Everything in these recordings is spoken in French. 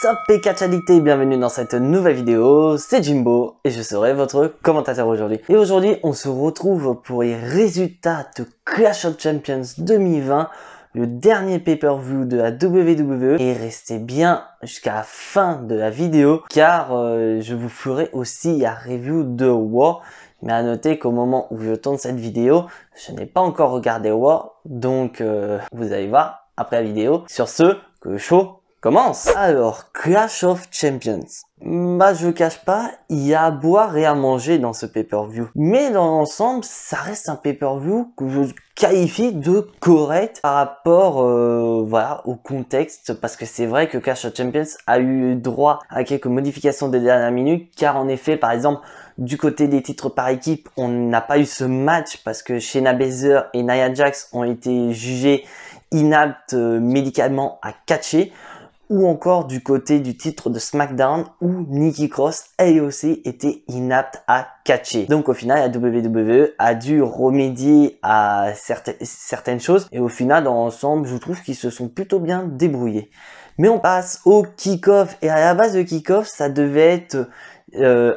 up PK Addict et bienvenue dans cette nouvelle vidéo, c'est Jimbo et je serai votre commentateur aujourd'hui. Et aujourd'hui on se retrouve pour les résultats de Clash of Champions 2020, le dernier pay-per-view de la WWE. Et restez bien jusqu'à la fin de la vidéo car je vous ferai aussi la review de War. Mais à noter qu'au moment où je tourne cette vidéo, je n'ai pas encore regardé War, donc vous allez voir après la vidéo. Sur ce, que le show commence. Alors, Clash of Champions. Bah, je cache pas, il y a à boire et à manger dans ce pay-per-view. Mais dans l'ensemble, ça reste un pay-per-view que je qualifie de correct par rapport voilà, au contexte. Parce que c'est vrai que Clash of Champions a eu droit à quelques modifications des dernières minutes. Car en effet, par exemple, du côté des titres par équipe, on n'a pas eu ce match parce que Shayna Baszler et Nia Jax ont été jugés inaptes médicalement à catcher. Ou encore du côté du titre de SmackDown où Nikki Cross elle aussi était inapte à catcher. Donc au final la WWE a dû remédier à certaines choses et au final dans l'ensemble je trouve qu'ils se sont plutôt bien débrouillés. Mais on passe au kick-off et à la base de kick-off ça devait être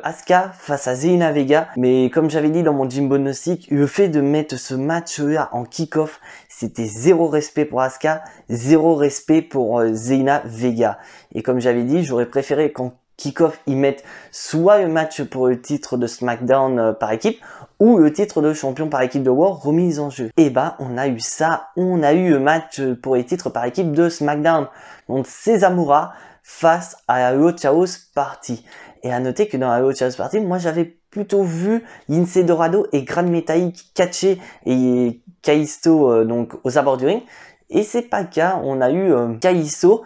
Asuka face à Zelina Vega, mais comme j'avais dit dans mon Jimbo Gnostic, le fait de mettre ce match-là en kick-off, c'était zéro respect pour Asuka, zéro respect pour Zelina Vega. Et comme j'avais dit, j'aurais préféré qu'en kick-off, ils mettent soit le match pour le titre de SmackDown par équipe, ou le titre de champion par équipe de War remis en jeu. Et bah, on a eu ça, on a eu le match pour les titres par équipe de SmackDown. Donc, Cezamura face à la Luchasaurus Party. Et à noter que dans la Luchasaurus Party, moi j'avais plutôt vu Lince Dorado et Gran Metalik catcher et Kalisto donc aux abords du ring. Et c'est pas le cas, on a eu Kalisto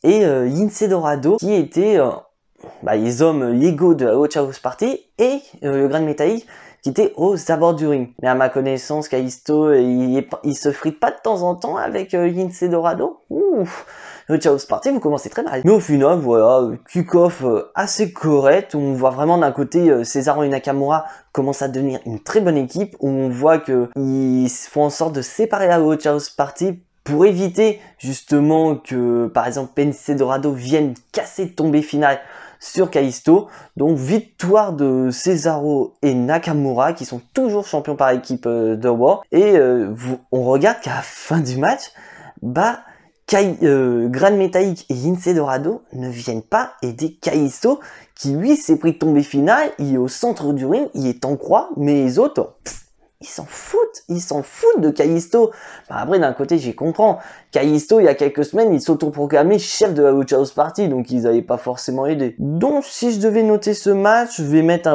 et Lince Dorado qui étaient les hommes légaux de la Luchasaurus Party et le Gran Metalik qui était aux abords du ring. Mais à ma connaissance, Kalisto, il se frite pas de temps en temps avec Lince Dorado. Ouf, le Chaos Party, vous commencez très mal. Mais au final, voilà, kick-off assez correct. Où on voit vraiment d'un côté Cesaro et Nakamura commencent à devenir une très bonne équipe. Où on voit qu'ils font en sorte de séparer la Chaos Party pour éviter justement que, par exemple, Lince Dorado vienne casser le tombé final sur Kalisto. Donc victoire de Cesaro et Nakamura qui sont toujours champions par équipe de War. Et on regarde qu'à la fin du match, Gran Metalik et Lince Dorado ne viennent pas aider Kalisto qui lui s'est pris tombé final, il est au centre du ring, il est en croix, mais les autres, ils s'en foutent de Kalisto. Après d'un côté j'y comprends, Kalisto il y a quelques semaines il s'autoproclamait chef de la Luchasaurus Party, donc ils n'avaient pas forcément aidé. Donc si je devais noter ce match, je vais mettre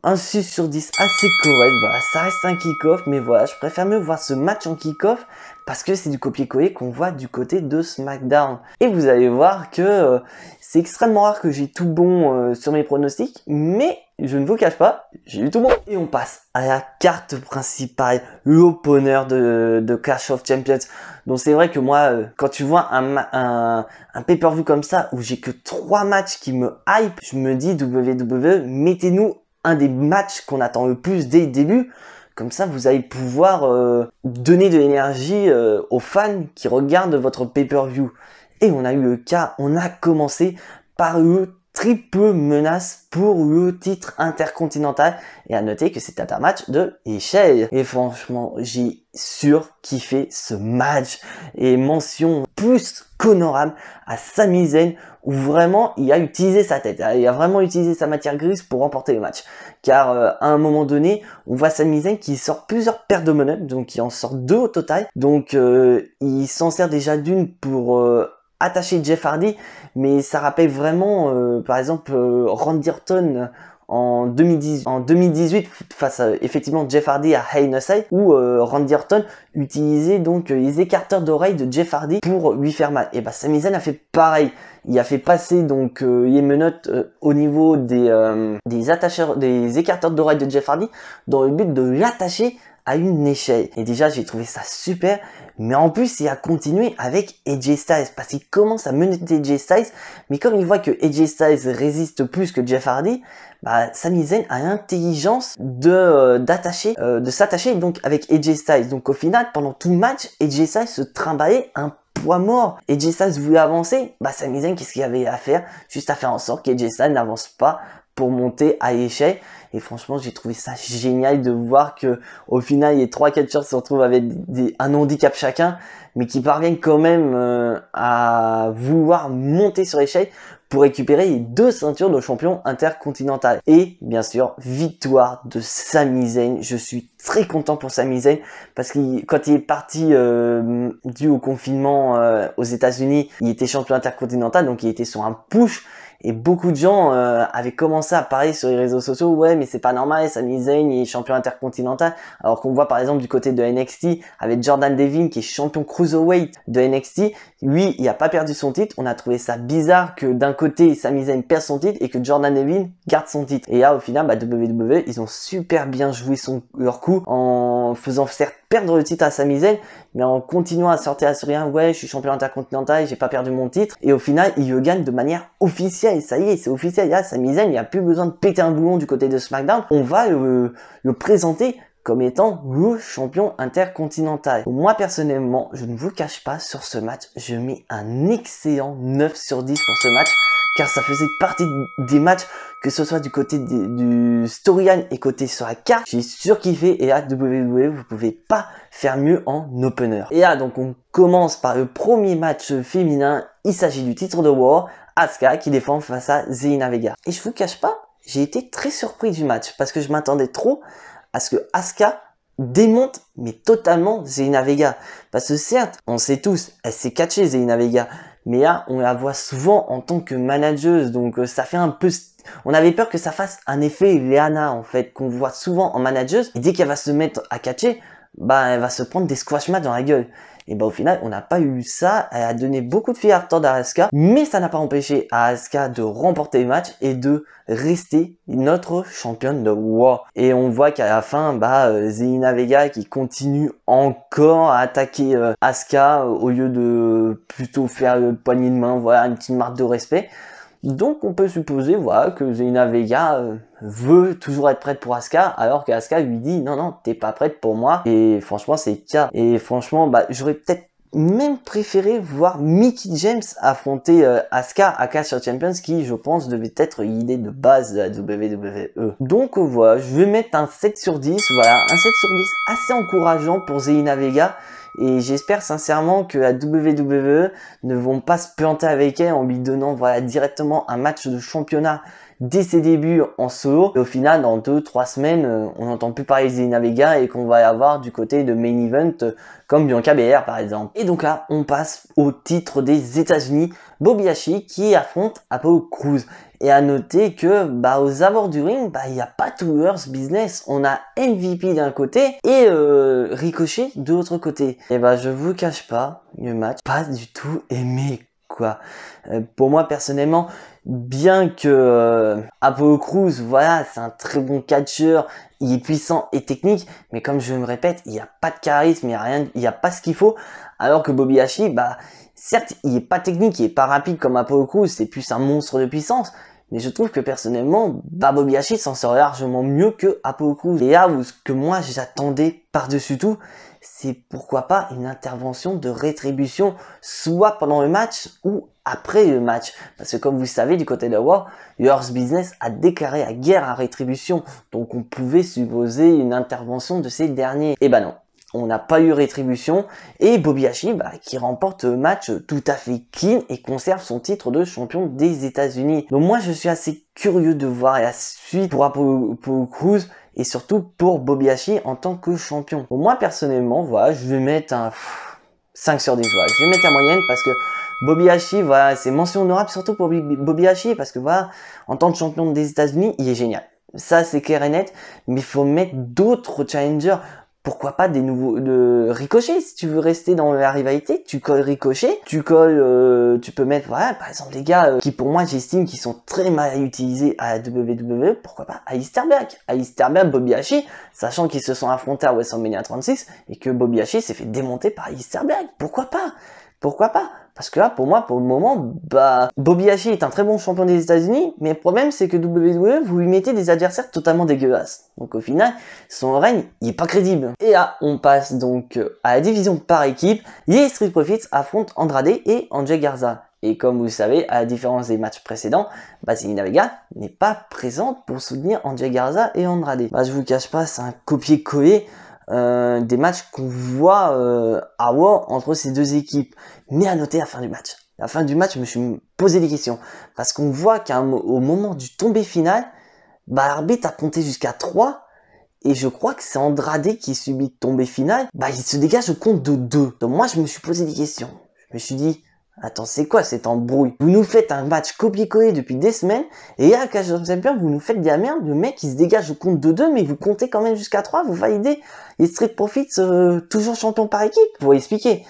un 6 sur 10 assez correct. Voilà, ça reste un kick-off, mais voilà, je préfère mieux voir ce match en kick-off parce que c'est du copier-coller qu'on voit du côté de SmackDown. Et vous allez voir que c'est extrêmement rare que j'ai tout bon sur mes pronostics, mais je ne vous cache pas, j'ai eu tout bon. Et on passe à la carte principale, l'opener de Clash of Champions. Donc c'est vrai que moi, quand tu vois un pay-per-view comme ça, où j'ai que 3 matchs qui me hype, je me dis WWE, mettez-nous un des matchs qu'on attend le plus dès le début. Comme ça, vous allez pouvoir donner de l'énergie aux fans qui regardent votre pay-per-view. Et on a eu le cas, on a commencé par le triple menace pour le titre intercontinental. Et à noter que c'était un match de échelle. Et franchement, j'ai surkiffé ce match. Et mention plus qu'honorable à Sami Zayn, où vraiment il a utilisé sa tête. Il a vraiment utilisé sa matière grise pour remporter le match. Car à un moment donné, on voit Sami Zayn qui sort plusieurs paires de menottes, donc il en sort 2 au total. Donc il s'en sert déjà d'une pour attacher Jeff Hardy, mais ça rappelle vraiment par exemple Randy Orton en 2018 face à effectivement Jeff Hardy à Hell in a Cell, où Randy Orton utilisait donc les écarteurs d'oreilles de Jeff Hardy pour lui faire mal. Et Sami Zayn a fait pareil. Il a fait passer donc les menottes au niveau des écarteurs d'oreilles de Jeff Hardy dans le but de l'attacher à une échelle. Et déjà j'ai trouvé ça super, mais en plus il a continué avec AJ Styles parce qu'il commence à menotter AJ Styles, mais comme il voit que AJ Styles résiste plus que Jeff Hardy, Sami Zayn a l'intelligence de s'attacher donc avec AJ Styles. Donc au final pendant tout le match AJ Styles se trimballait un poids mort. AJ Styles voulait avancer, bah Sami Zayn, qu'est-ce qu'il y avait à faire? Juste à faire en sorte qu'AJ Styles n'avance pas pour monter à l'échelle. Et franchement, j'ai trouvé ça génial de voir que au final, les 3 catcheurs se retrouvent avec un handicap chacun, mais qui parviennent quand même à vouloir monter sur l'échelle pour récupérer les 2 ceintures de champion intercontinental. Et bien sûr, victoire de Sami Zayn. Je suis très content pour Sami Zayn parce que quand il est parti dû au confinement aux États-Unis, il était champion intercontinental, donc il était sur un push. Et beaucoup de gens avaient commencé à parler sur les réseaux sociaux, ouais mais c'est pas normal, Sami Zayn il est champion intercontinental, alors qu'on voit par exemple du côté de NXT avec Jordan Devine qui est champion cruiserweight de NXT, lui il a pas perdu son titre. On a trouvé ça bizarre que d'un côté Sami Zayn perd son titre et que Jordan Devine garde son titre. Et là au final bah, WWE ils ont super bien joué leur coup en faisant certes perdre le titre à Sami Zayn, mais en continuant à sortir à rien, ouais je suis champion intercontinental, j'ai pas perdu mon titre, et au final il le gagne de manière officielle. Ça y est, c'est officiel, là Sami Zayn il n'y a plus besoin de péter un boulon du côté de SmackDown, on va le présenter comme étant le champion intercontinental. Moi personnellement, je ne vous cache pas, sur ce match, je mets un excellent 9 sur 10 pour ce match, car ça faisait partie des matchs, que ce soit du côté du storyline et côté sur la carte, j'ai surkiffé. Et là, WWE, vous pouvez pas faire mieux en opener. Et là, donc on commence par le premier match féminin. Il s'agit du titre de Raw, Asuka qui défend face à Zelina Vega. Et je vous cache pas, j'ai été très surpris du match parce que je m'attendais trop à ce que Asuka démonte mais totalement Zelina Vega. Parce que certes, on sait tous, elle s'est catchée Zelina Vega, mais là on la voit souvent en tant que manageuse, donc ça fait un peu... On avait peur que ça fasse un effet Leana en fait, qu'on voit souvent en manageuse, et dès qu'elle va se mettre à catcher, bah elle va se prendre des squash matchs dans la gueule. Et bah au final on n'a pas eu ça, elle a donné beaucoup de fil à retordre à Asuka, mais ça n'a pas empêché à Asuka de remporter le match et de rester notre championne de Raw. Et on voit qu'à la fin, bah Zelina Vega qui continue encore à attaquer Asuka au lieu de plutôt faire le poignet de main, voilà, une petite marque de respect. Donc on peut supposer voilà que Zelina Vega veut toujours être prête pour Asuka, alors qu'Asuka lui dit non t'es pas prête pour moi. Et franchement c'est le cas. Et franchement bah j'aurais peut-être même préféré voir Mickie James affronter Asuka à Clash of Champions, qui je pense devait être l'idée de base de la WWE. Donc voilà, je vais mettre un 7 sur 10, voilà, un 7 sur 10 assez encourageant pour Zelina Vega. Et j'espère sincèrement que la WWE ne vont pas se planter avec elle en lui donnant voilà directement un match de championnat dès ses débuts en solo. Et au final, dans 2-3 semaines, on n'entend plus parler de Zelina Vega et qu'on va y avoir du côté de main event comme Bianca Belair par exemple. Et donc là, on passe au titre des États-Unis, Bobby Lashley qui affronte Apollo Crews. Et à noter que bah aux abords du ring, bah il n'y a pas tout Earth Business. On a MVP d'un côté et Ricochet de l'autre côté. Et bah je vous cache pas, le match pas du tout aimé quoi. Pour moi personnellement, bien que Apollo Crews, voilà, c'est un très bon catcheur, il est puissant et technique, mais comme je me répète, il n'y a pas de charisme, il n'y a rien, il n'y a pas ce qu'il faut. Alors que Bobby Lashley, bah certes, il est pas technique, il est pas rapide comme Apollo Crews, c'est plus un monstre de puissance. Mais je trouve que personnellement, bah Bobby Lashley s'en sort largement mieux que Apollo Crews. Et là où ce que moi j'attendais par-dessus tout, c'est pourquoi pas une intervention de rétribution, soit pendant le match ou après le match. Parce que comme vous savez, du côté de Raw, Earth Business a déclaré la guerre à rétribution. Donc on pouvait supposer une intervention de ces derniers. Et bah non. On n'a pas eu rétribution et Bobby Lashley qui remporte le match tout à fait clean et conserve son titre de champion des États-Unis. Donc moi je suis assez curieux de voir la suite pour Apollo Crews et surtout pour Bobby Lashley en tant que champion. Bon, moi personnellement voilà, je vais mettre un 5 sur 10, voilà. Je vais mettre la moyenne parce que Bobby Lashley, voilà, c'est mention honorable surtout pour Bobby Lashley parce que voilà, en tant que champion des États-Unis, il est génial. Ça c'est clair et net, mais il faut mettre d'autres challengers. Pourquoi pas des nouveaux de Ricochet, si tu veux rester dans la rivalité, tu colles Ricochet, tu colles, tu peux mettre voilà par exemple des gars qui pour moi j'estime qui sont très mal utilisés à la WWE, pourquoi pas Alistair Black, Bobby Lashley, sachant qu'ils se sont affrontés à WrestleMania 36 et que Bobby Lashley s'est fait démonter par Alistair Black, pourquoi pas Parce que là, pour moi, pour le moment, bah, Bobby Lashley est un très bon champion des États-Unis, mais le problème, c'est que WWE, vous lui mettez des adversaires totalement dégueulasses. Donc au final, son règne, il est pas crédible. Et là, on passe donc à la division par équipe. Les Street Profits affrontent Andrade et Angel Garza. Et comme vous le savez, à la différence des matchs précédents, bah, Zelina Vega n'est pas présente pour soutenir Angel Garza et Andrade. Bah, je vous cache pas, c'est un copier-coller des matchs qu'on voit à Raw entre ces deux équipes. Mais à noter la fin du match. La fin du match, je me suis posé des questions. Parce qu'on voit qu'au moment du tombé final, bah, l'arbitre a compté jusqu'à 3. Et je crois que c'est Andrade qui subit le tombé final. Bah, il se dégage au compte de 2. Donc moi, je me suis posé des questions. Je me suis dit, attends, c'est quoi cette embrouille? Vous nous faites un match copier-coller depuis des semaines, et à Clash of Champions, vous nous faites de la merde, le mec il se dégage au compte de 2, mais vous comptez quand même jusqu'à 3, vous validez les Street Profits toujours champions par équipe, pour expliquer.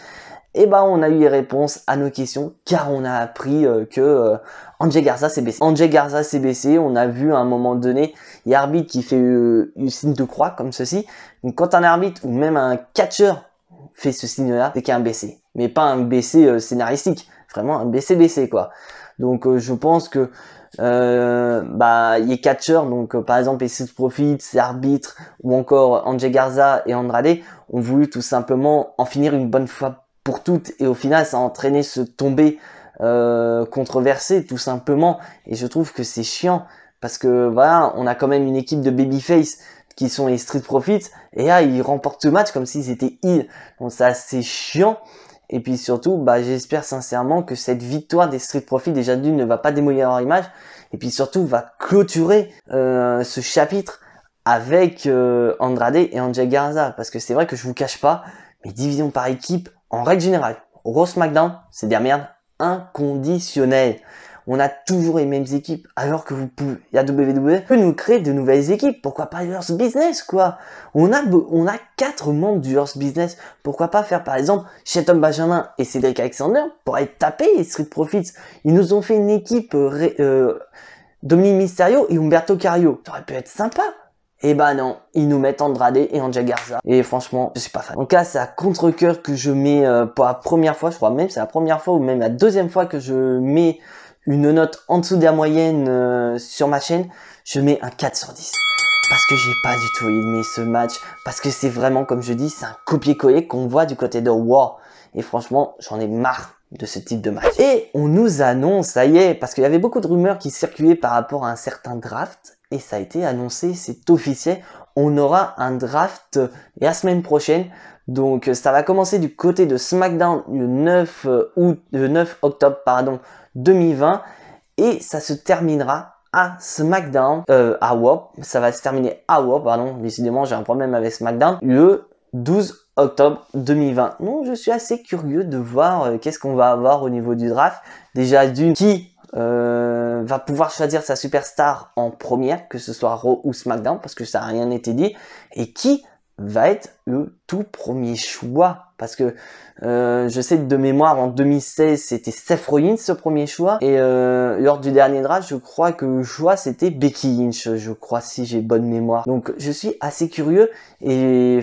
Et bah on a eu les réponses à nos questions, car on a appris que Angel Garza s'est blessé. Angel Garza s'est blessé, on a vu à un moment donné, il y a l'arbitre qui fait une signe de croix, comme ceci. Donc quand un arbitre, ou même un catcheur, fait ce signe-là, c'est qu'il y a un BC. Mais pas un BC scénaristique, vraiment un BC quoi. Donc je pense que bah les catcheurs, donc par exemple les Street Profits, les arbitres ou encore Angel Garza et Andrade ont voulu tout simplement en finir une bonne fois pour toutes, et au final ça a entraîné ce tombé controversé tout simplement, et je trouve que c'est chiant parce que voilà, on a quand même une équipe de babyface qui sont les Street Profits, et là ils remportent ce match comme s'ils étaient heel, donc c'est assez chiant. Et puis surtout, bah, j'espère sincèrement que cette victoire des Street Profits, déjà d'une, ne va pas démolir leur image, et puis surtout va clôturer ce chapitre avec Andrade et Angel Garza, parce que c'est vrai que je vous cache pas, mes divisions par équipe, en règle générale, Raw, SmackDown, c'est de la merde inconditionnelle. On a toujours les mêmes équipes, alors que vous pouvez, la WWE peut nous créer de nouvelles équipes. Pourquoi pas Earth Business, quoi? On a 4 membres du Earth Business. Pourquoi pas faire, par exemple, Shelton Benjamin et Cedric Alexander pour être tapés, les Street Profits. Ils nous ont fait une équipe, Dominic Mysterio et Humberto Carrillo. Ça aurait pu être sympa. Et bah non, ils nous mettent Andrade et Angel Garza. Et franchement, je suis pas fan. Donc là, c'est à contre-cœur que je mets pour la première fois, je crois même c'est la première fois ou même la deuxième fois que je mets une note en dessous de la moyenne sur ma chaîne. Je mets un 4 sur 10. Parce que j'ai pas du tout aimé ce match. Parce que c'est vraiment, comme je dis, c'est un copier-coller qu'on voit du côté de Raw. Et franchement, j'en ai marre de ce type de match. Et on nous annonce, ça y est, parce qu'il y avait beaucoup de rumeurs qui circulaient par rapport à un certain draft. Et ça a été annoncé, c'est officiel. On aura un draft la semaine prochaine. Donc ça va commencer du côté de SmackDown le 9 octobre 2020. Et ça se terminera à SmackDown, à Raw. Ça va se terminer à Raw, décidément j'ai un problème avec SmackDown, le 12 octobre 2020. Donc je suis assez curieux de voir qu'est-ce qu'on va avoir au niveau du draft. Déjà d'une, qui va pouvoir choisir sa superstar en première, que ce soit Raw ou SmackDown, parce que ça n'a rien été dit, et qui va être le tout premier choix, parce que je sais de mémoire en 2016 c'était Seth Rollins ce premier choix, et lors du dernier draft je crois que le choix c'était Becky Lynch, je crois, si j'ai bonne mémoire. Donc je suis assez curieux, et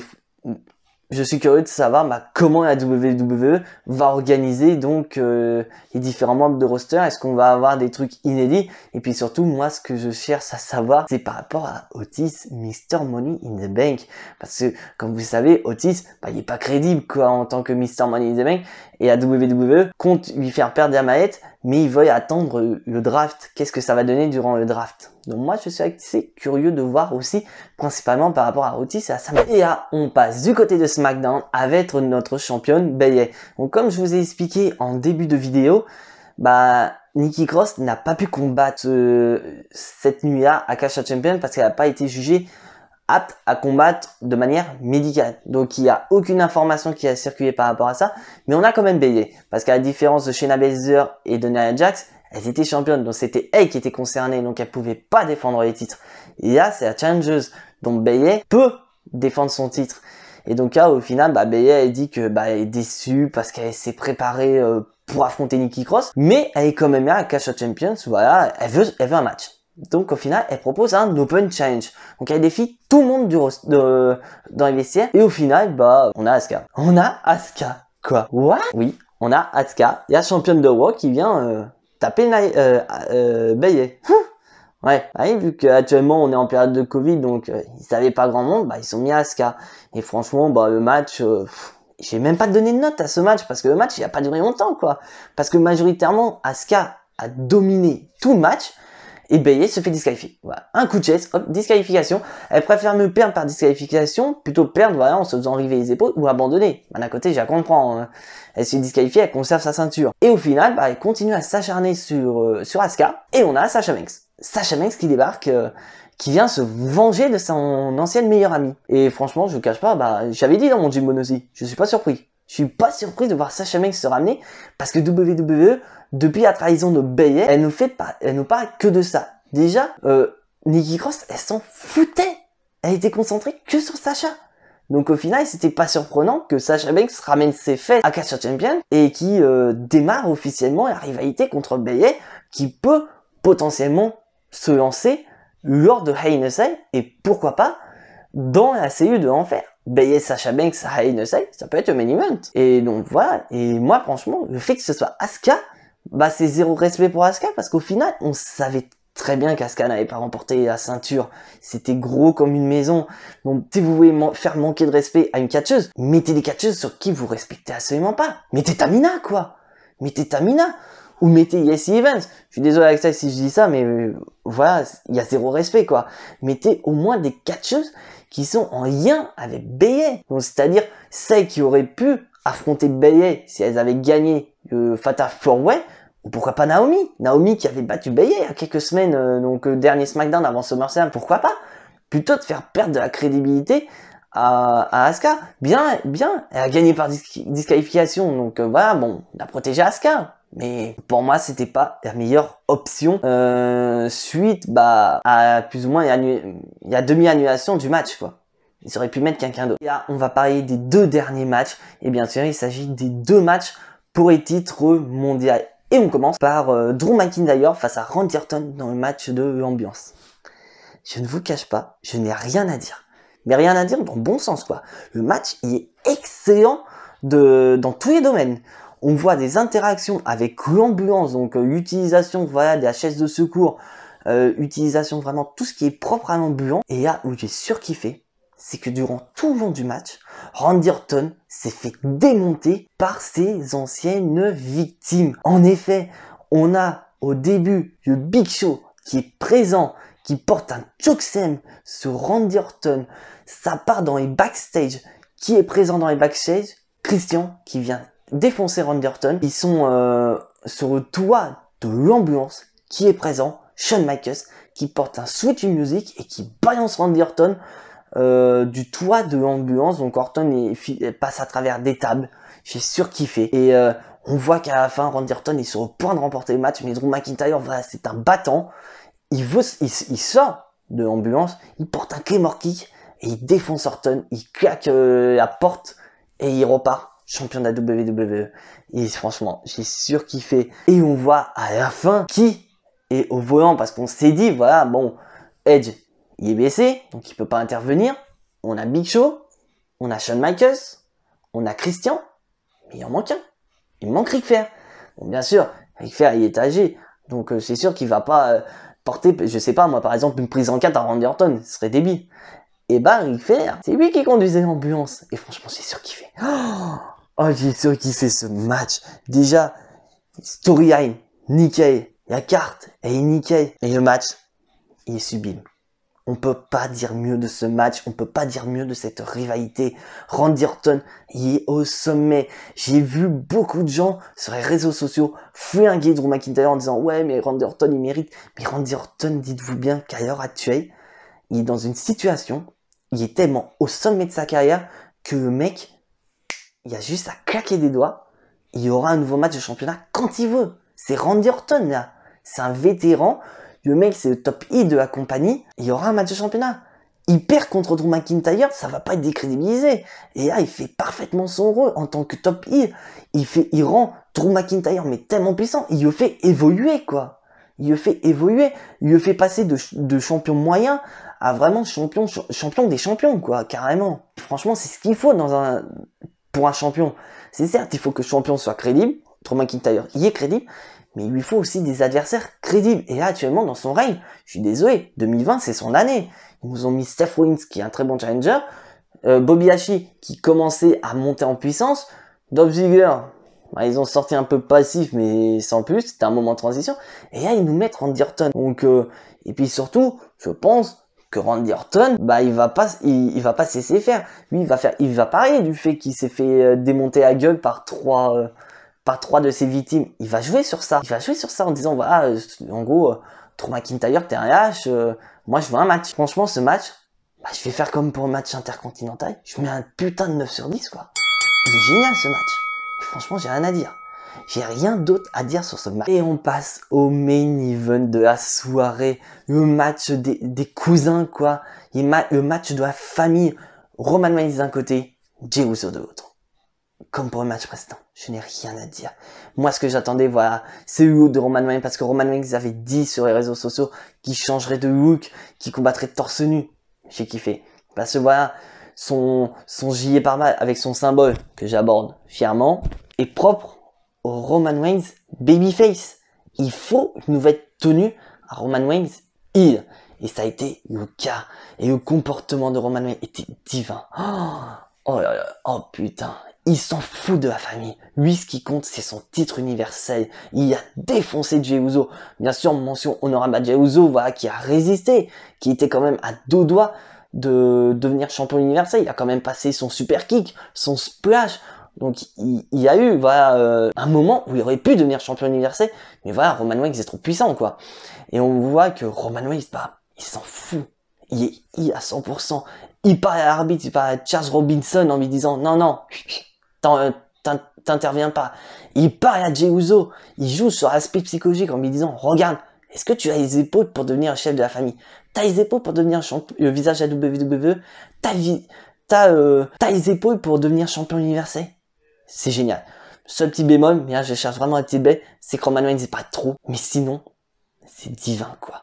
je suis curieux de savoir comment la WWE va organiser donc les différents membres de roster. Est-ce qu'on va avoir des trucs inédits? Et puis surtout, moi, ce que je cherche à savoir, c'est par rapport à Otis, Mr. Money in the Bank. Parce que, comme vous savez, Otis, il est pas crédible quoi en tant que Mr. Money in the Bank. Et la WWE compte lui faire perdre la mallette, mais il veut attendre le draft. Qu'est-ce que ça va donner durant le draft? Donc moi, je suis assez curieux de voir aussi, principalement par rapport à Otis et à Sam. Et là, on passe du côté de SmackDown avec notre championne Bayley. Donc comme je vous ai expliqué en début de vidéo, Nikki Cross n'a pas pu combattre cette nuit-là à Clash of Champions parce qu'elle n'a pas été jugée apte à combattre de manière médicale. Donc il n'y a aucune information qui a circulé par rapport à ça, mais on a quand même Bayley. Parce qu'à la différence de Shayna Baszler et de Nia Jax, elles étaient championnes, donc c'était elle qui était concernée, donc elle pouvait pas défendre les titres. Et là, c'est la challengeuse, donc Bayley peut défendre son titre. Et donc là, au final, Bayley, elle dit que elle est déçue parce qu'elle s'est préparée pour affronter Nikki Cross, mais elle est quand même là à Clash of Champions, voilà, elle veut un match. Donc au final, elle propose un Open Challenge. Donc elle défie tout le monde dans les vestiaires. Et au final, on a Asuka. On a Asuka. Quoi? What? Oui, on a Asuka, la championne de Raw qui vient taper Bayley. Ouais, vu qu'actuellement on est en période de Covid, donc ils savaient pas grand monde, bah ils sont mis à Asuka. Et franchement, bah le match, j'ai même pas donné de note à ce match parce que le match il a pas duré longtemps quoi. Parce que majoritairement Asuka a dominé tout le match et Bayley se fait disqualifier. Voilà, un coup de chaise, hop, disqualification. Elle préfère me perdre par disqualification plutôt que perdre voilà en se faisant river les épaules ou abandonner. Bah, d'un côté, je la comprends. Hein. Elle se fait disqualifier, elle conserve sa ceinture. Et au final, bah elle continue à s'acharner sur Asuka et on a Sasha Banks. Sasha Banks qui débarque, qui vient se venger de son ancienne meilleure amie. Et franchement, je vous cache pas, bah, j'avais dit dans mon Jimbo aussi, je suis pas surpris. Je suis pas surpris de voir Sasha Banks se ramener, parce que WWE, depuis la trahison de Bayley, elle nous parle que de ça. Déjà, Nikki Cross, elle s'en foutait. Elle était concentrée que sur Sasha. Donc au final, c'était pas surprenant que Sasha Banks ramène ses faits à Clash of Champions et qui démarre officiellement la rivalité contre Bayley, qui peut potentiellement se lancer lors de Hell in a Cell et pourquoi pas dans la CU de l'enfer. Bayley Sasha Banks à Hell in a Cell, ça peut être le main event. Et donc voilà, et moi franchement, le fait que ce soit Asuka, bah c'est zéro respect pour Asuka parce qu'au final, on savait très bien qu'Asuka n'avait pas remporté la ceinture. C'était gros comme une maison. Donc si vous voulez faire manquer de respect à une catcheuse, mettez des catcheuses sur qui vous respectez absolument pas. Mettez Tamina quoi. Mettez Tamina. Ou mettez Jesse Evans. Je suis désolé avec ça si je dis ça, mais voilà, il y a zéro respect quoi. Mettez au moins des catcheuses qui sont en lien avec Bayley. Donc c'est-à-dire celles qui auraient pu affronter Bayley si elles avaient gagné le Fatal 4-Way, ou pourquoi pas Naomi. Naomi qui avait battu Bayley il y a quelques semaines, donc dernier SmackDown avant SummerSlam, pourquoi pas. Plutôt de faire perdre de la crédibilité à Asuka. Bien, elle a gagné par disqualification, donc voilà, bon, on a protégé Asuka. Mais pour moi, c'était pas la meilleure option suite à plus ou moins la demi-annulation du match quoi. Ils auraient pu mettre quelqu'un d'autre. Là, on va parler des deux derniers matchs. Et bien sûr, il s'agit des deux matchs pour les titres mondiaux. Et on commence par Drew McIntyre face à Randy Orton dans le match de l'ambiance. Je ne vous cache pas, je n'ai rien à dire. Mais rien à dire dans le bon sens quoi. Le match, il est excellent dans tous les domaines. On voit des interactions avec l'ambulance, donc l'utilisation voilà, de la chaise de secours, utilisation vraiment tout ce qui est propre à l'ambulance. Et là où j'ai surkiffé, c'est que durant tout le long du match, Randy Orton s'est fait démonter par ses anciennes victimes. En effet, on a au début le Big Show qui est présent, qui porte un chokeslam sur Randy Orton. Ça part dans les backstage. Qui est présent dans les backstage? Christian qui vient défoncer Randy Orton. Ils sont sur le toit de l'ambulance qui est présent, Shawn Michaels, qui porte un switch music et qui balance Randy Orton du toit de l'ambulance. Donc Orton passe à travers des tables. J'ai surkiffé. Et on voit qu'à la fin, Randy Orton est sur le point de remporter le match, mais Drew McIntyre, voilà, c'est un battant. Il sort de l'ambulance, il porte un Claymore Kick et il défonce Orton, il claque la porte et il repart champion de la WWE. Et franchement, j'ai surkiffé. Et on voit à la fin qui est au volant parce qu'on s'est dit, voilà, bon, Edge, il est blessé, donc il peut pas intervenir. On a Big Show, on a Shawn Michaels, on a Christian, mais il en manque un. Il manque Ric Flair. Bon, bien sûr, Ric Flair, il est âgé, donc c'est sûr qu'il va pas porter, je sais pas, moi, par exemple, une prise en 4 à Randy Orton, ce serait débile. Et bah, Ric Flair, c'est lui qui conduisait l'ambulance. Et franchement, j'ai surkiffé. Oh, j'ai surkiffé ce match. Déjà, storyline, nickel. La carte, elle est nickel. Et le match, il est sublime. On peut pas dire mieux de ce match, on peut pas dire mieux de cette rivalité. Randy Orton, il est au sommet. J'ai vu beaucoup de gens sur les réseaux sociaux flinguer Drew McIntyre en disant ouais mais Randy Orton il mérite. Mais Randy Orton, dites-vous bien qu'à l'heure actuelle, il est dans une situation, il est tellement au sommet de sa carrière que le mec, il a juste à claquer des doigts, il y aura un nouveau match de championnat quand il veut. C'est Randy Orton là, c'est un vétéran. Le mec, c'est le top heel de la compagnie. Il y aura un match de championnat. Il perd contre Drew McIntyre, ça va pas être décrédibilisé. Et là, il fait parfaitement son rôle en tant que top heel. Il rend Drew McIntyre mais tellement puissant. Il le fait évoluer, quoi. Il le fait évoluer. Il le fait passer de champion moyen à vraiment champion des champions, quoi, carrément. Franchement, c'est ce qu'il faut pour un champion. C'est certes, il faut que le champion soit crédible. Drew McIntyre, il est crédible. Mais il lui faut aussi des adversaires crédibles. Et là, actuellement, dans son règne, je suis désolé, 2020, c'est son année. Ils nous ont mis Seth Rollins, qui est un très bon challenger. Bobby Lashley, qui commençait à monter en puissance. Dolph Ziggler, bah, ils ont sorti un peu passif, mais sans plus. C'était un moment de transition. Et là, ils nous mettent Randy Orton. Donc, et puis surtout, je pense que Randy Orton, bah, il va pas se laisser faire. Lui, il va parler du fait qu'il s'est fait démonter la gueule par trois de ses victimes. Il va jouer sur ça. Il va jouer sur ça en disant, voilà, en gros, Drew McIntyre, t'es un lâche, moi je veux un match. Franchement, ce match, bah, je vais faire comme pour le match intercontinental. Je mets un putain de 9 sur 10, quoi. Il est génial, ce match. Et franchement, j'ai rien à dire. J'ai rien d'autre à dire sur ce match. Et on passe au main event de la soirée. Le match des cousins, quoi. Le match de la famille. Roman Reigns d'un côté, Jey Uso de l'autre. Comme pour le match précédent, je n'ai rien à dire. Moi, ce que j'attendais, voilà, c'est le look de Roman Reigns, parce que Roman Reigns avait dit sur les réseaux sociaux qu'il changerait de look, qu'il combattrait torse nu. J'ai kiffé. Parce que voilà, son gilet pare-balles avec son symbole, que j'aborde fièrement, est propre au Roman Reigns babyface. Il faut une nouvelle tenue à Roman Reigns heel. Et ça a été le cas. Et le comportement de Roman Reigns était divin. Oh là là, oh putain. Il s'en fout de la famille. Lui, ce qui compte, c'est son titre universel. Il a défoncé Jey Uso. Bien sûr, mention honorable à Jey Uso, voilà, qui a résisté, qui était quand même à 2 doigts de devenir champion universel. Il a quand même passé son super kick, son splash. Donc, il y a eu, voilà, un moment où il aurait pu devenir champion universel. Mais voilà, Roman Reigns est trop puissant, quoi. Et on voit que Roman Reigns, bah, il s'en fout. Il est à 100%. Il parle à l'arbitre, il parle à Charles Robinson en lui disant, non, t'interviens pas. Il parle à Jey Uso, il joue sur l'aspect psychologique en lui disant, regarde, est-ce que tu as les épaules pour devenir chef de la famille? T'as les épaules pour devenir le visage à WWE? T'as les épaules pour devenir champion universel? C'est génial. Seul petit bémol, mais là je cherche vraiment un petit bête, c'est que Roman Reigns n'est pas trop, mais sinon, c'est divin, quoi.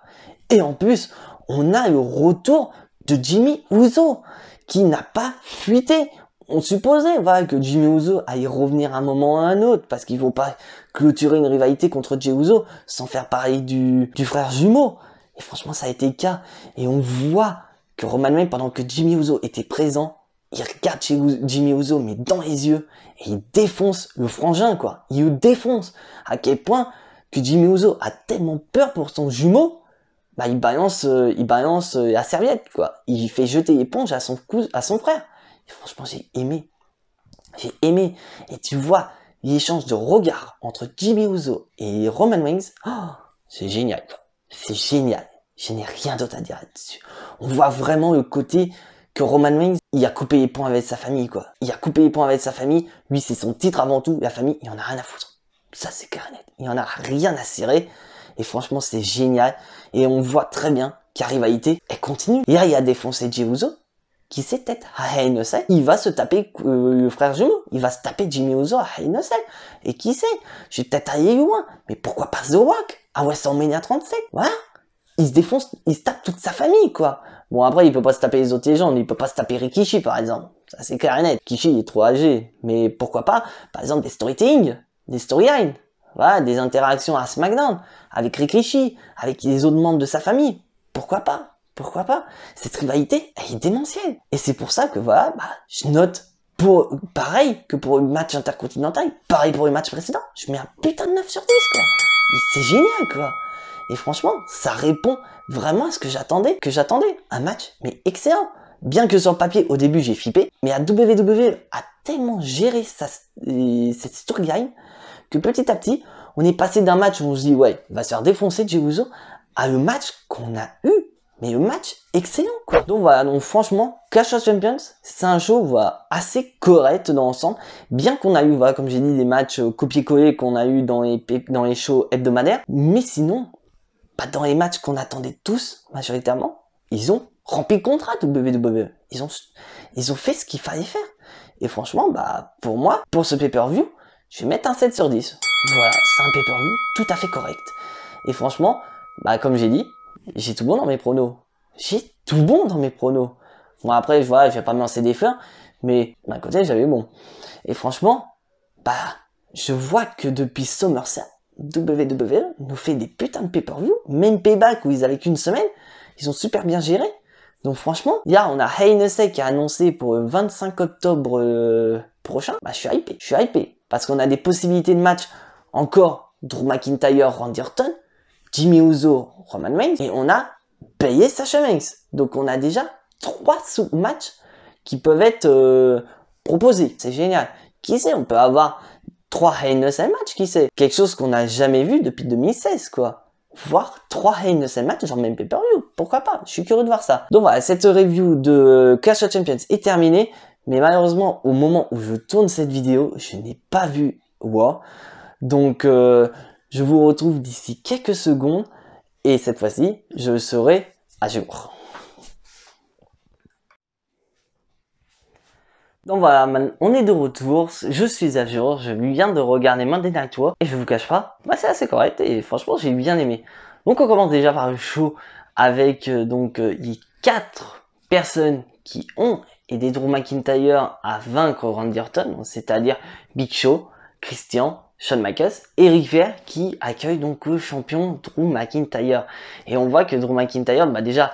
Et en plus, on a le retour de Jimmy Uso, qui n'a pas fuité. On supposait, voilà, que Jimmy Uso allait revenir un moment ou à un autre, parce qu'il ne faut pas clôturer une rivalité contre Jey Uso sans faire parler du frère jumeau. Et franchement, ça a été le cas. Et on voit que Roman Reigns, pendant que Jimmy Uso était présent, il regarde Jimmy Uso, mais dans les yeux, et il défonce le frangin, quoi. Il le défonce. À quel point que Jimmy Uso a tellement peur pour son jumeau, bah, il balance la serviette, quoi. Il fait jeter l'éponge à son frère. Et franchement, j'ai aimé. Et tu vois l'échange de regards entre Jimmy Uso et Roman Reigns. Oh, c'est génial, quoi. C'est génial. Je n'ai rien d'autre à dire là-dessus. On voit vraiment le côté que Roman Reigns, il a coupé les ponts avec sa famille, quoi. Il a coupé les ponts avec sa famille. Lui, c'est son titre avant tout. La famille, il en a rien à foutre. Ça, c'est clair et net. Il en a rien à cirer. Et franchement, c'est génial. Et on voit très bien qu'à rivalité, elle continue. Et là, il a défoncé Jey Uso. Qui sait peut-être à Hell in a Cell, il va se taper le frère jumeau, il va se taper Jimmy Uso à Hell in a Cell. Et qui sait, je vais peut-être aller loin, mais pourquoi pas The Rock à WrestleMania 37, voilà. Il se défonce, il se tape toute sa famille, quoi. Bon, après, il peut pas se taper les autres légendes, il peut pas se taper Rikishi, par exemple. Ça, c'est clair et net. Rikishi, il est trop âgé. Mais pourquoi pas, par exemple, des storytelling, des storylines, voilà, des interactions à SmackDown, avec Rikishi, avec les autres membres de sa famille. Pourquoi pas? Pourquoi pas? Cette rivalité, elle est démentielle. Et c'est pour ça que voilà, bah, je note pareil que pour le match intercontinental, pareil pour le match précédent. Je mets un putain de 9 sur 10, quoi. Et c'est génial, quoi. Et franchement, ça répond vraiment à ce que j'attendais. Un match, mais excellent. Bien que sur le papier, au début, j'ai flippé. Mais la WWE a tellement géré cette storyline que petit à petit, on est passé d'un match où on se dit, ouais, il va se faire défoncer Jey Uso, à le match qu'on a eu. Mais le match, excellent, quoi. Donc voilà, donc franchement, Clash of Champions, c'est un show, voilà, assez correct dans l'ensemble. Bien qu'on a eu, voilà, comme j'ai dit, des matchs copier-coller qu'on a eu dans les shows hebdomadaires. Mais sinon, pas dans les matchs qu'on attendait tous, majoritairement, ils ont rempli le contrat WWE. Ils ont fait ce qu'il fallait faire. Et franchement, bah, pour moi, pour ce pay-per-view, je vais mettre un 7 sur 10. Voilà, c'est un pay-per-view tout à fait correct. Et franchement, bah, comme j'ai dit, j'ai tout bon dans mes pronos. Bon, après, voilà, je vais pas me lancer des fleurs, mais d'un côté, j'avais bon. Et franchement, bah, je vois que depuis SummerSlam, WWE nous fait des putains de pay-per-view, même Payback où ils avaient qu'une semaine, ils ont super bien géré. Donc franchement, là on a Hell in a Cell qui a annoncé pour le 25 octobre prochain. Bah je suis hypé. Parce qu'on a des possibilités de match encore Drew McIntyre, Randy Orton, Jimmy Uso, Roman Reigns, et on a payé Sasha Banks. Donc on a déjà 3 matchs qui peuvent être proposés. C'est génial. Qui sait, on peut avoir 3 Hell in a Cell matchs, qui sait. Quelque chose qu'on n'a jamais vu depuis 2016, quoi. Voir 3 Hell in a Cell matchs, genre même pay-per-view. Pourquoi pas? Je suis curieux de voir ça. Donc voilà, cette review de Clash of Champions est terminée. Mais malheureusement, au moment où je tourne cette vidéo, je n'ai pas vu WoW. Donc, je vous retrouve d'ici quelques secondes. Et cette fois-ci, je serai à jour. Donc voilà, on est de retour, je suis à jour, je viens de regarder Monday Night Raw et je vous cache pas, bah c'est assez correct et franchement j'ai bien aimé. Donc on commence déjà par le show avec les 4 personnes qui ont aidé Drew McIntyre à vaincre Randy Orton, c'est-à-dire Big Show, Christian, Shawn Michaels et Ric Flair qui accueille donc le champion Drew McIntyre. Et on voit que Drew McIntyre, bah déjà,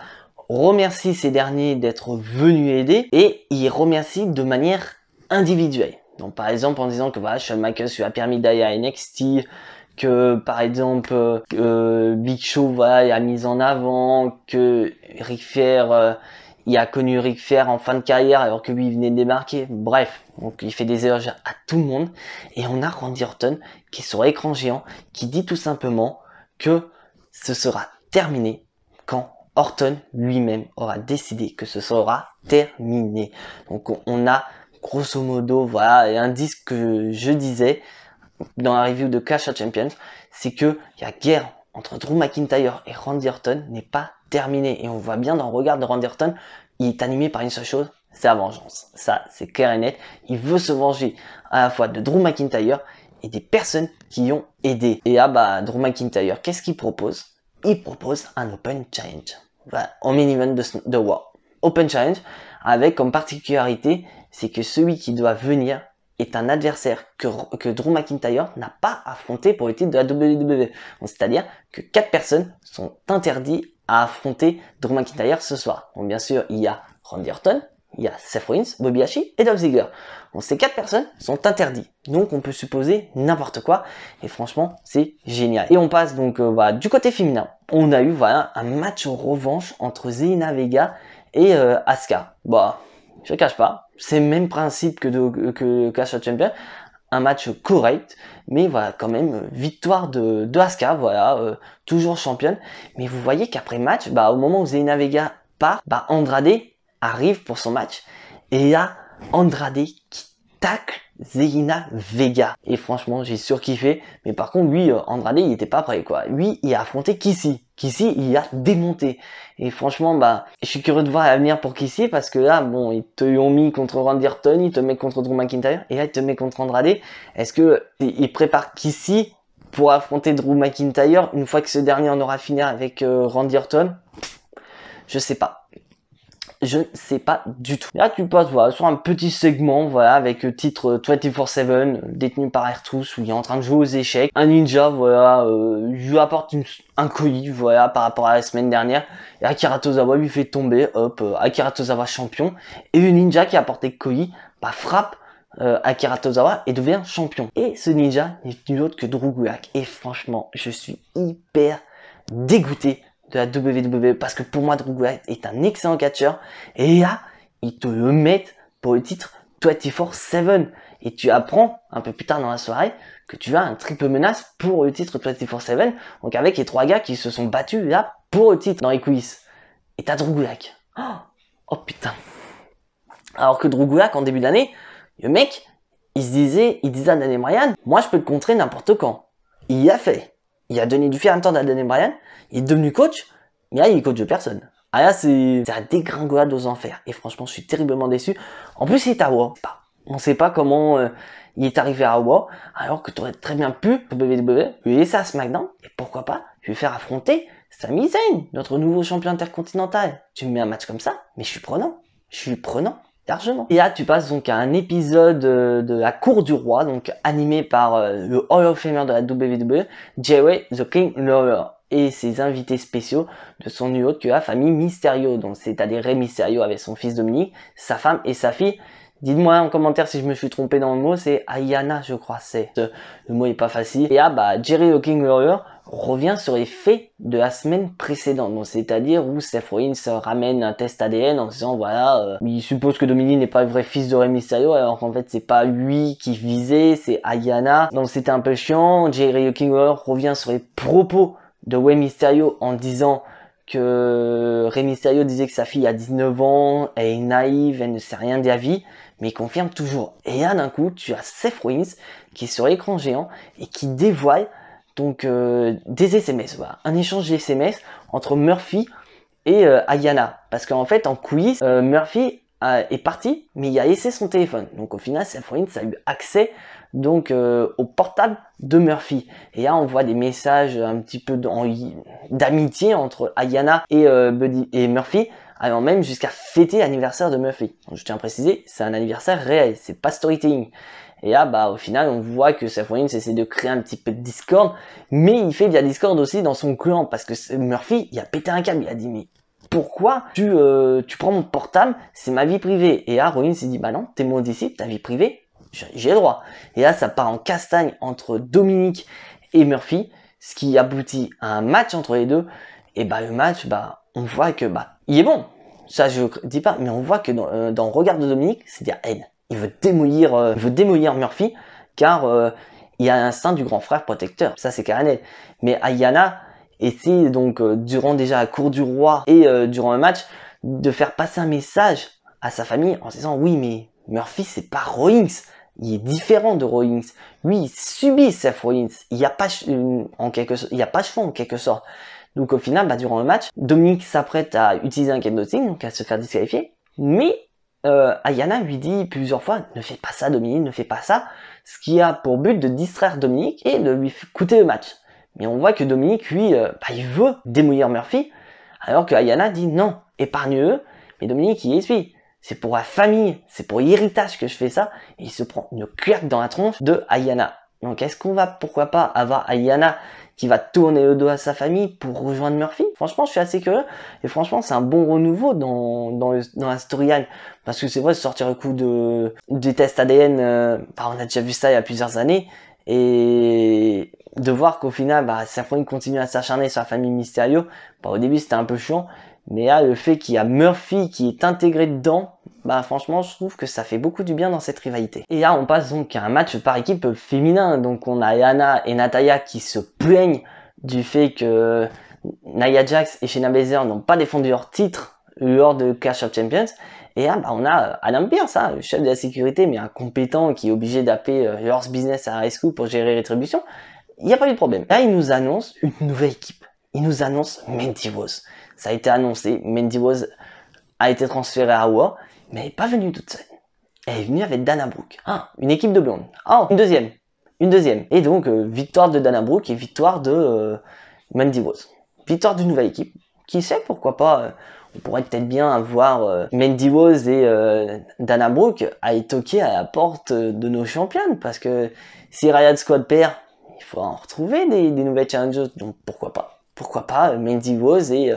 remercie ces derniers d'être venus aider et il remercie de manière individuelle. Donc par exemple en disant que voilà, Shawn Michaels lui a permis d'aller à NXT, que par exemple Big Show voilà, a mis en avant, que Ric Flair il a connu Ric Flair en fin de carrière alors que lui il venait de démarquer. Bref, donc il fait des éloges à tout le monde et on a Randy Orton qui est sur écran géant qui dit tout simplement que ce sera terminé quand Orton lui-même aura décidé que ce sera terminé. Donc on a grosso modo, voilà, un indice que je disais dans la review de Clash of Champions, c'est que la guerre entre Drew McIntyre et Randy Orton n'est pas terminée. Et on voit bien dans le regard de Randy Orton, il est animé par une seule chose, c'est la vengeance. Ça, c'est clair et net. Il veut se venger à la fois de Drew McIntyre et des personnes qui ont aidé. Et là, bah, Drew McIntyre, qu'est-ce qu'il propose? Il propose un Open Challenge. Voilà, en main event de Raw. Open Challenge, avec comme particularité, c'est que celui qui doit venir est un adversaire que Drew McIntyre n'a pas affronté pour le titre de la WWE. C'est-à-dire que 4 personnes sont interdites à affronter Drew McIntyre ce soir. Donc bien sûr, il y a Randy Orton, il y a Seth Rollins, Bobby Lashley et Dolph Ziggler. Donc ces 4 personnes sont interdites. Donc on peut supposer n'importe quoi. Et franchement, c'est génial. Et on passe donc voilà, du côté féminin. On a eu voilà, un match en revanche entre Zelina Vega et Asuka. Bah, je ne cache pas. C'est le même principe que Clash of Champions. Un match correct. Mais voilà, quand même, victoire de Asuka. Voilà, toujours championne. Mais vous voyez qu'après match, bah, au moment où Zelina Vega part, bah, Andrade arrive pour son match et il y a Andrade qui tacle Zelina Vega et franchement j'ai surkiffé, mais par contre lui Andrade il était pas prêt quoi. Lui il a affronté Kissy, il a démonté et franchement bah je suis curieux de voir l'avenir pour Kissy parce que là bon ils te ont mis contre Randy Orton, ils te mettent contre Drew McIntyre et là ils te mettent contre Andrade. Est-ce que ils préparent Kissy pour affronter Drew McIntyre une fois que ce dernier en aura fini avec Randy Orton? Je sais pas. Je ne sais pas du tout. Là, tu passes voilà, sur un petit segment voilà, avec le titre 24/7 détenu par R-Truth où il est en train de jouer aux échecs. Un ninja voilà, lui apporte un colis voilà, par rapport à la semaine dernière. Et Akira Tozawa lui fait tomber. Hop, Akira Tozawa champion. Et le ninja qui a apporté le colis bah, frappe Akira Tozawa et devient champion. Et ce ninja n'est nul autre que Drew Gulak. Et franchement, je suis hyper dégoûté de la WWE parce que pour moi Drew Gulak est un excellent catcheur et là ils te le mettent pour le titre 24/7 et tu apprends un peu plus tard dans la soirée que tu as un triple menace pour le titre 24/7 donc avec les 3 gars qui se sont battus là pour le titre dans les coulisses et t'as Drew Gulak. Oh putain, alors que Drew Gulak en début d'année le mec il disait à Daniel Bryan moi je peux te contrer n'importe quand. Il y a fait. Il a donné du fier en temps à Daniel Bryan, il est devenu coach, mais là il est coach de personne. Ah là c'est la dégringolade aux enfers. Et franchement je suis terriblement déçu. En plus il est à Raw. On sait pas comment il est arrivé à Raw, alors que tu aurais très bien pu WWE lui laisser à SmackDown, et pourquoi pas lui faire affronter Sami Zayn, notre nouveau champion intercontinental. Tu me mets un match comme ça, mais je suis prenant. largement. Et là, tu passes donc à un épisode de la Cour du Roi, donc animé par le Hall of Famer de la WWE, Jerry the King Lawler, et ses invités spéciaux de son nul autre que la famille Mysterio. Donc c'est-à-dire Rey Mysterio avec son fils Dominique, sa femme et sa fille. Dites-moi en commentaire si je me suis trompé dans le mot, c'est Ayana, je crois, le mot est pas facile. Et là, Jerry the King Lawler revient sur les faits de la semaine précédente, donc c'est-à-dire où Seth Rollins ramène un test ADN en disant voilà, il suppose que Dominique n'est pas le vrai fils de Rey Mysterio, alors qu'en fait c'est pas lui qui visait, c'est Ayana. Donc c'était un peu chiant. Jerry the King Lawler revient sur les propos de Rey Mysterio en disant que Rey Mysterio disait que sa fille a 19 ans, elle est naïve, elle ne sait rien de la vie, mais il confirme toujours. Et là d'un coup, tu as Seth Rollins qui est sur l'écran géant et qui dévoile donc des SMS, voilà, un échange de SMS entre Murphy et Ayana. Parce qu'en fait, en coulisses, Murphy est parti, mais il a laissé son téléphone. Donc au final, Seth Rollins a eu accès donc au portable de Murphy. Et là, on voit des messages un petit peu d'amitié entre Ayana et Buddy et Murphy, allant même jusqu'à fêter l'anniversaire de Murphy. Donc, je tiens à préciser, c'est un anniversaire réel, c'est pas storytelling. Et là, au final, on voit que Seth Rollins essaie de créer un petit peu de discorde, mais il fait de la discorde aussi dans son clan, parce que Murphy, il a pété un câble, il a dit, mais pourquoi tu prends mon portable, c'est ma vie privée. Et là, Rollins s'est dit, bah non, t'es mon disciple, ta vie privée, j'ai le droit. Et là, ça part en castagne entre Dominique et Murphy, ce qui aboutit à un match entre les deux. Et le match, on voit que il est bon. Ça, je dis pas, mais on voit que dans le regard de Dominique, c'est de la haine. Il veut démolir Murphy, car il a l'instinct du grand frère protecteur. Ça, c'est clair et net. Mais Ayana essaie donc, durant déjà la cour du roi et durant le match, de faire passer un message à sa famille en disant, oui, mais Murphy, c'est pas Rollins. Il est différent de Rollins. Lui, il subit Seth Rollins. Il n'y a pas il y a pas chevaux en quelque sorte. Donc au final, durant le match, Dominique s'apprête à utiliser un kendo-stick, donc à se faire disqualifier. Mais Ayana lui dit plusieurs fois, ne fais pas ça Dominique, ne fais pas ça, ce qui a pour but de distraire Dominique et de lui coûter le match. Mais on voit que Dominique, lui, il veut démolir Murphy, alors que Ayana dit non, épargne-eux, mais Dominique il essuie. C'est pour la famille, c'est pour l'héritage que je fais ça, et il se prend une claque dans la tronche de Ayana. Donc est-ce qu'on va, pourquoi pas, avoir Ayana qui va tourner le dos à sa famille pour rejoindre Murphy? Franchement, je suis assez curieux. Et franchement, c'est un bon renouveau dans la storyline. Parce que c'est vrai, sortir le coup des tests ADN, on a déjà vu ça il y a plusieurs années. Et de voir qu'au final, Seth Rollins continue à s'acharner sur la famille Mysterio. Au début, c'était un peu chiant. Mais là, le fait qu'il y a Murphy qui est intégré dedans, franchement, je trouve que ça fait beaucoup du bien dans cette rivalité. Et là, on passe donc à un match par équipe féminin. Donc, on a Lana et Natalya qui se plaignent du fait que Nia Jax et Shayna Baszler n'ont pas défendu leur titre lors de Clash of Champions. Et là, on a Adam Pearce, le chef de la sécurité, mais incompétent, qui est obligé d'appeler Horse Business à High School pour gérer Rétribution. Il n'y a pas eu de problème. Là, il nous annonce une nouvelle équipe. Il nous annonce Mandy Rose. Ça a été annoncé, Mandy Rose a été transférée à Raw, mais elle n'est pas venue toute seule. Elle est venue avec Dana Brooke. Une équipe de blondes. Une deuxième. Et donc, victoire de Dana Brooke et victoire de Mandy Rose. Victoire d'une nouvelle équipe. Qui sait, pourquoi pas, on pourrait peut-être bien avoir Mandy Rose et Dana Brooke à toquer à la porte de nos championnes. Parce que si Riot Squad perd, il faut en retrouver des nouvelles challengers. Donc, pourquoi pas. Pourquoi pas Mandy Rose et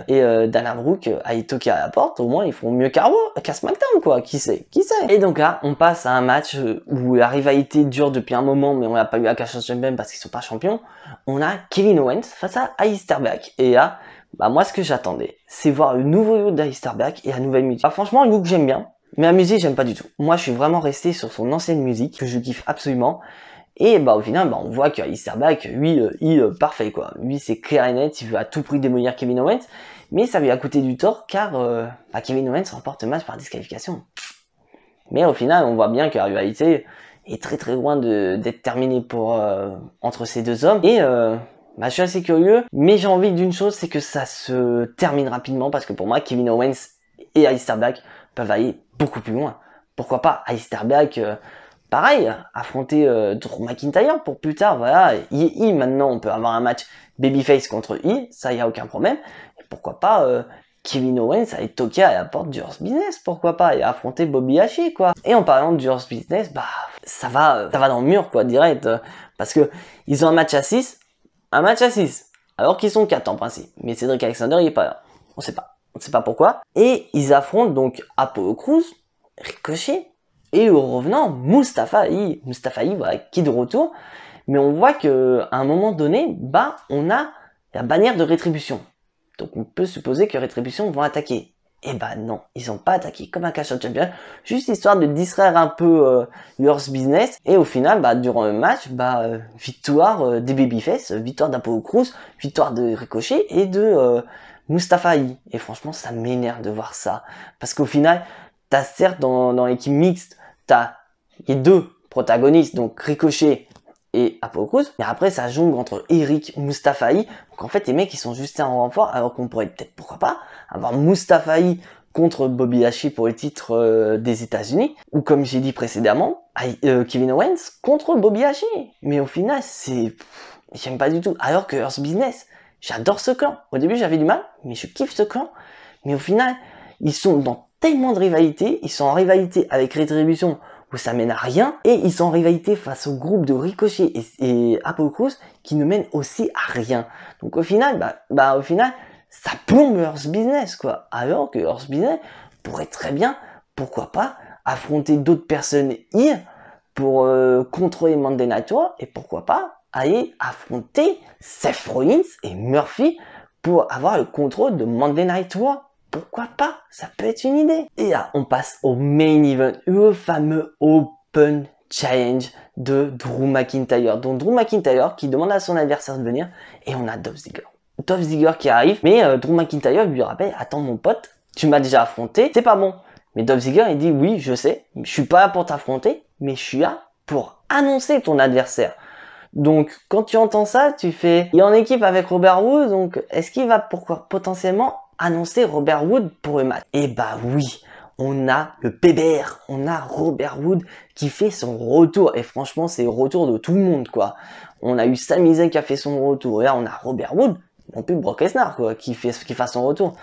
Dana Brooke à toquer à la porte, au moins ils feront mieux qu'à SmackDown, quoi, qui sait. Et donc là, on passe à un match où la rivalité dure depuis un moment, mais on n'a pas eu à Clash of Champions parce qu'ils sont pas champions. On a Kevin Owens face à Aleister Black. Et là, moi ce que j'attendais, c'est voir le nouveau look d'Aleister Black et la nouvelle musique. Franchement, le look j'aime bien, mais la musique j'aime pas du tout. Moi je suis vraiment resté sur son ancienne musique, que je kiffe absolument. Et au final, on voit qu'Aleister Black, lui, parfait quoi. Lui, c'est clair et net, il veut à tout prix démolir Kevin Owens, mais ça lui a coûté du tort car Kevin Owens remporte le match par disqualification. Mais au final, on voit bien que la rivalité est très très loin d'être terminée entre ces deux hommes. Et je suis assez curieux, mais j'ai envie d'une chose, c'est que ça se termine rapidement parce que pour moi, Kevin Owens et Aleister Black peuvent aller beaucoup plus loin. Pourquoi pas Aleister Black pareil, affronter Drew McIntyre pour plus tard, voilà, maintenant on peut avoir un match Babyface contre I, ça y a aucun problème, et pourquoi pas Kevin Owens allait toquer à la porte du Hurt Business, pourquoi pas, et affronter Bobby Lashley, quoi. Et en parlant du Hurt Business, bah, ça va dans le mur, quoi, direct, parce que ils ont un match à 6, alors qu'ils sont 4 en principe. Mais Cedric Alexander, il est pas là. On sait pas pourquoi. Et ils affrontent donc Apollo Crews, Ricochet, et au revenant, Mustafa Ali, voilà, qui est de retour. Mais on voit que à un moment donné, bah, on a la bannière de Rétribution. Donc on peut supposer que Rétribution vont attaquer. Et bah non, ils ont pas attaqué comme un Clash of Champions, juste histoire de distraire un peu Hurt Business. Et au final, bah, durant le match, bah, victoire des Babyface, victoire d'Apollo Crews, victoire de Ricochet et de Mustafa Ali. Et franchement, ça m'énerve de voir ça. Parce qu'au final, t'as certes dans l'équipe mixte, t'as les deux protagonistes, donc Ricochet et Apollo Crews, mais après ça jongle entre Eric, Mustafa Ali. Donc en fait les mecs ils sont juste en renfort, alors qu'on pourrait peut-être, pourquoi pas, avoir Mustafa Ali contre Bobby Lashley pour le titre des États-Unis, ou comme j'ai dit précédemment, Kevin Owens contre Bobby Lashley. Mais au final j'aime pas du tout. Alors que Hurt Business, j'adore ce clan. Au début j'avais du mal, mais je kiffe ce clan. Mais au final ils sont dans tellement de rivalités, ils sont en rivalité avec Rétribution, où ça mène à rien, et ils sont en rivalité face au groupe de Ricochet et Apollo Crews qui ne mènent aussi à rien. Donc au final, au final, ça plombe Hurt Business, quoi. Alors que Hurt Business pourrait très bien, pourquoi pas, affronter d'autres personnes here pour contrôler Monday Night Raw, et pourquoi pas aller affronter Seth Rollins et Murphy pour avoir le contrôle de Monday Night Raw. Pourquoi pas? Ça peut être une idée. Et là, on passe au main event, le fameux Open Challenge de Drew McIntyre. Donc Drew McIntyre qui demande à son adversaire de venir, et on a Dolph Ziggler. Dolph Ziggler qui arrive, mais Drew McIntyre lui rappelle, attends mon pote, tu m'as déjà affronté, c'est pas bon. Mais Dolph Ziggler il dit, oui je sais, je suis pas là pour t'affronter, mais je suis là pour annoncer ton adversaire. Donc, quand tu entends ça, tu fais, il est en équipe avec Robert Roode, donc est-ce qu'il va potentiellement annoncer Robert Roode pour le match? Et bah oui, on a le PBR, on a Robert Roode qui fait son retour, et franchement c'est le retour de tout le monde, quoi. On a eu Sami Zayn qui a fait son retour, et là on a Robert Roode, non plus Brock Lesnar, quoi, qui fasse son retour.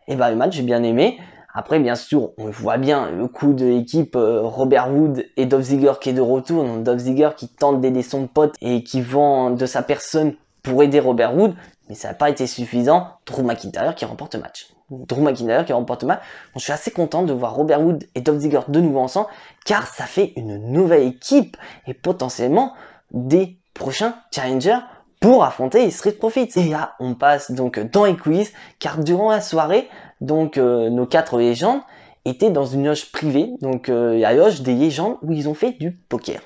Et bah le match j'ai bien aimé. Après, bien sûr, on voit bien le coup de l'équipe Robert Roode et Dolph Ziggler qui est de retour. Donc Dolph Ziggler qui tente d'aider son pote et qui vend de sa personne pour aider Robert Roode. Mais ça n'a pas été suffisant. Drew McIntyre qui remporte le match. Donc, je suis assez content de voir Robert Roode et Dolph Ziggler de nouveau ensemble, car ça fait une nouvelle équipe et potentiellement des prochains challengers pour affronter les Street Profits. Et là, on passe donc dans les quiz, car durant la soirée, donc nos 4 légendes étaient dans une loge privée, donc la loge des légendes où ils ont fait du poker.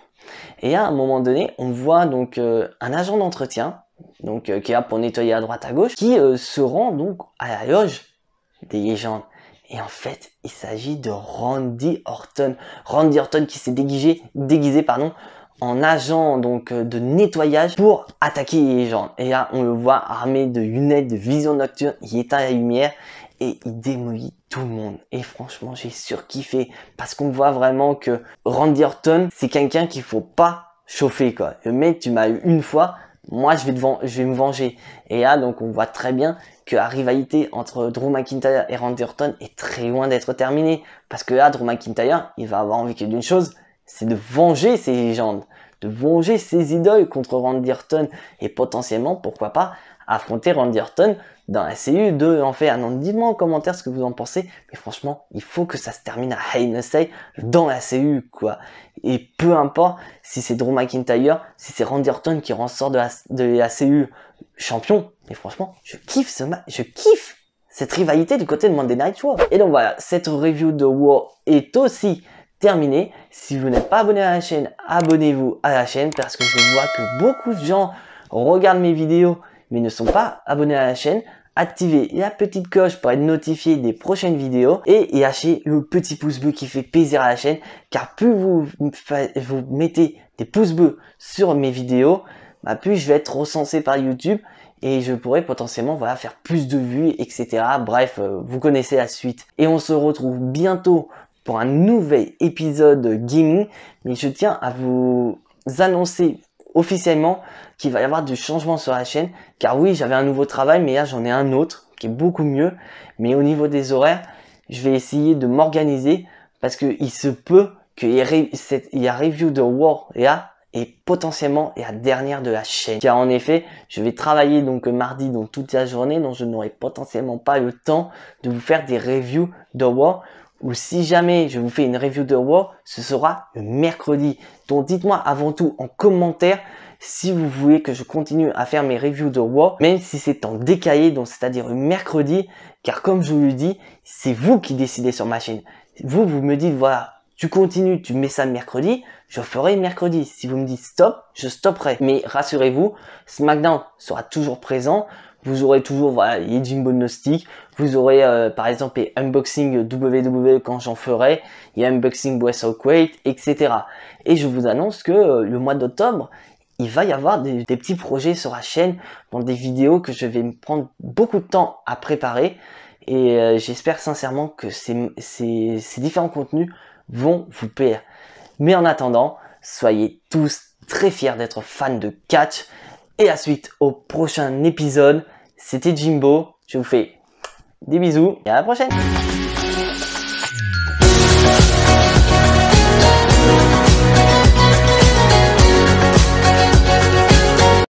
Et à un moment donné, on voit donc un agent d'entretien, donc qui est là pour nettoyer à droite à gauche, qui se rend donc à la loge des légendes. Et en fait, il s'agit de Randy Orton. Randy Orton qui s'est déguisé en agent donc de nettoyage pour attaquer les légendes. Et là, on le voit armé de lunettes de vision nocturne, il éteint la lumière et il démolit tout le monde. Et franchement, j'ai surkiffé parce qu'on voit vraiment que Randy Orton, c'est quelqu'un qu'il faut pas chauffer, quoi. Le mec, tu m'as eu une fois, moi je vais me venger. Et là, donc on voit très bien que la rivalité entre Drew McIntyre et Randy Orton est très loin d'être terminée. Parce que là, Drew McIntyre, il va avoir envie que d'une chose, c'est de venger ses légendes, de venger ses idoles contre Randy Orton et potentiellement, pourquoi pas, affronter Randy Orton dans la CU de Enfer. Non, dites-moi en commentaire ce que vous en pensez, mais franchement, il faut que ça se termine à Hell in a Cell dans la CU, quoi. Et peu importe si c'est Drew McIntyre, si c'est Randy Orton qui ressort de la CU champion, mais franchement, je kiffe ce match, je kiffe cette rivalité du côté de Monday Night Raw. Et donc voilà, cette review de Raw est aussi terminée. Si vous n'êtes pas abonné à la chaîne, abonnez-vous à la chaîne parce que je vois que beaucoup de gens regardent mes vidéos mais ne sont pas abonnés à la chaîne. Activez la petite cloche pour être notifié des prochaines vidéos et lâchez le petit pouce bleu qui fait plaisir à la chaîne, car plus vous mettez des pouces bleus sur mes vidéos, plus je vais être recensé par YouTube et je pourrais potentiellement faire plus de vues, etc. Bref, vous connaissez la suite. Et on se retrouve bientôt pour un nouvel épisode gaming, mais je tiens à vous annoncer officiellement qu'il va y avoir du changement sur la chaîne, car oui, j'avais un nouveau travail, mais là j'en ai un autre qui est beaucoup mieux. Mais au niveau des horaires, je vais essayer de m'organiser parce que il se peut qu'il y ait review de War et potentiellement la dernière de la chaîne. Car en effet, je vais travailler donc mardi donc toute la journée, donc je n'aurai potentiellement pas le temps de vous faire des reviews de War. Ou si jamais je vous fais une review de War, ce sera le mercredi. Donc dites-moi avant tout en commentaire si vous voulez que je continue à faire mes reviews de War, même si c'est en décalé, donc c'est-à-dire le mercredi, car comme je vous le dis, c'est vous qui décidez sur ma chaîne. Vous me dites voilà, tu continues, tu mets ça mercredi, je ferai mercredi. Si vous me dites stop, je stopperai. Mais rassurez-vous, SmackDown sera toujours présent. Vous aurez toujours voilà, les Jimbo Gnostic. Vous aurez par exemple les unboxing WWE quand j'en ferai, les unboxing Weight, etc. Et je vous annonce que le mois d'octobre, il va y avoir des petits projets sur la chaîne, dans des vidéos que je vais me prendre beaucoup de temps à préparer. Et j'espère sincèrement que ces différents contenus vont vous plaire. Mais en attendant, soyez tous très fiers d'être fans de catch. Et à suite au prochain épisode. C'était Jimbo. Je vous fais des bisous et à la prochaine.